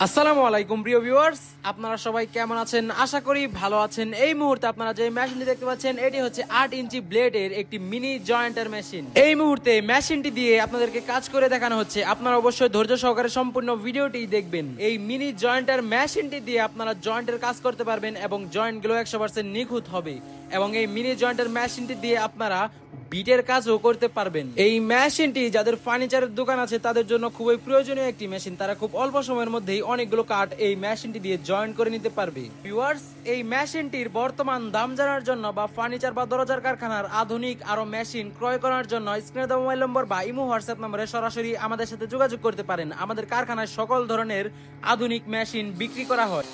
আসসালামু আলাইকুম প্রিয় ভিউয়ার্স, আপনারা সবাই কেমন আছেন? আশা করি ভালো আছেন। এই মুহূর্তে আপনারা যে মেশিনটি দেখতে পাচ্ছেন এটি হচ্ছে 8 ইঞ্চি ব্লেডের একটি মিনি জয়েন্টার মেশিন। এই মুহূর্তে মেশিনটি দিয়ে আপনাদেরকে কাজ করে দেখানো হচ্ছে। আপনারা অবশ্যই ধৈর্য সহকারে সম্পূর্ণ ভিডিওটি দেখবেন। এই মিনি জয়েন্টার মেশিনটি দিয়ে আপনারা জয়েন্টের কাজ করতে পারবেন এবং জয়েন্টগুলো 100% নিখুঁত হবে। এবং এই মিনি জয়েন্টার মেশিনটি দিয়ে আপনারা বিটের কাজও করতে পারবেন। এই মেশিনটি যাদের ফার্নিচারের দোকান আছে তাদের জন্য খুবই প্রয়োজনীয় একটি মেশিন। তারা খুব অল্প সময়ের মধ্যেই অনেকগুলো কাঠ এই মেশিনটি দিয়ে জয়েন্ট করে নিতে পারবে। ভিউয়ার্স, এই মেশিনটির বর্তমান দাম জানার জন্য বা ফার্নিচার বা দরজার কারখানার আধুনিক আরো মেশিন ক্রয় করার জন্য স্ক্রিনে দেওয়া মোবাইল নম্বর বা ইমো হোয়াটসঅ্যাপ নম্বরে সরাসরি আমাদের সাথে যোগাযোগ করতে পারেন। আমাদের কারখানায় সকল ধরনের আধুনিক মেশিন বিক্রি করা হয়।